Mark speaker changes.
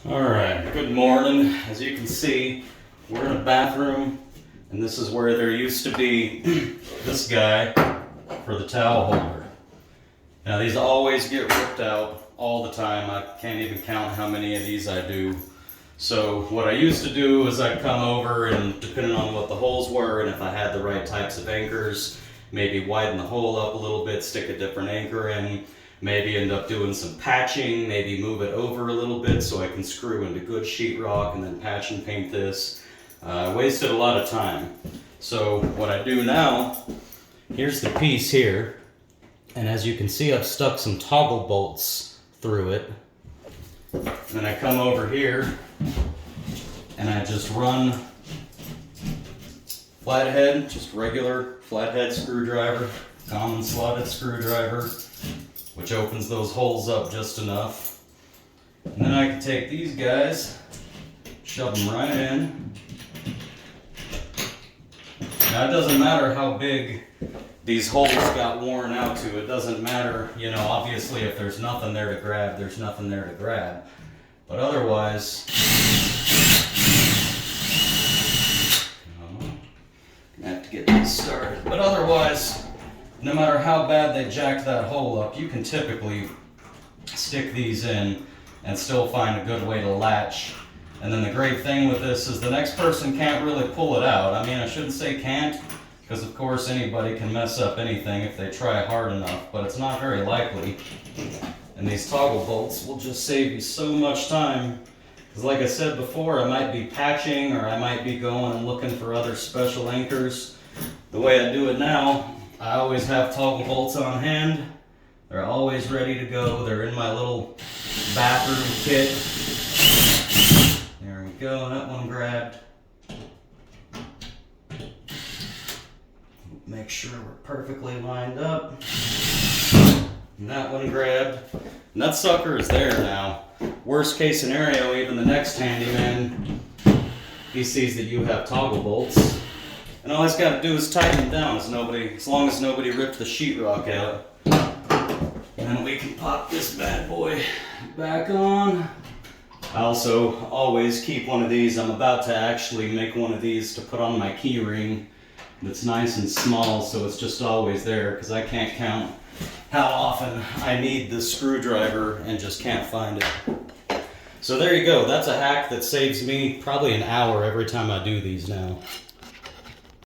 Speaker 1: Alright, good morning. As you can see, we're in a bathroom, and this is where there used to be this guy for the towel holder. Now these always get ripped out all the time. I can't even count how many of these I do. So what I used to do is I'd come over and, depending on what the holes were and if I had the right types of anchors, maybe widen the hole up a little bit, stick a different anchor in, maybe end up doing some patching, maybe move it over a little bit so I can screw into good sheetrock and then patch and paint this. Wasted a lot of time. So what I do now, here's the piece here, and as you can see I've stuck some toggle bolts through it. And then I come over here and I just run flathead, just regular flathead screwdriver, common slotted screwdriver, which opens those holes up just enough. And then I can take these guys, shove them right in. Now it doesn't matter how big these holes got worn out to. It doesn't matter, you know, obviously if there's nothing there to grab, there's nothing there to grab. But otherwise, I have to get this started. But otherwise, no matter how bad they jacked that hole up, you can typically stick these in and still find a good way to latch. And then the great thing with this is the next person can't really pull it out. I mean, I shouldn't say can't, because of course anybody can mess up anything if they try hard enough, but it's not very likely. And these toggle bolts will just save you so much time. Because like I said before, I might be patching or I might be going and looking for other special anchors. The way I do it now, I always have toggle bolts on hand. They're always ready to go. They're in my little bathroom kit. There we go, that one grabbed. Make sure we're perfectly lined up. And that one grabbed. And that sucker is there now. Worst case scenario, even the next handyman, he sees that you have toggle bolts. And all he's got to do is tighten them down as long as nobody ripped the sheetrock out. And then we can pop this bad boy back on. I also always keep one of these. I'm about to actually make one of these to put on my key ring that's nice and small, so it's just always there, because I can't count how often I need this screwdriver and just can't find it. So there you go. That's a hack that saves me probably an hour every time I do these now.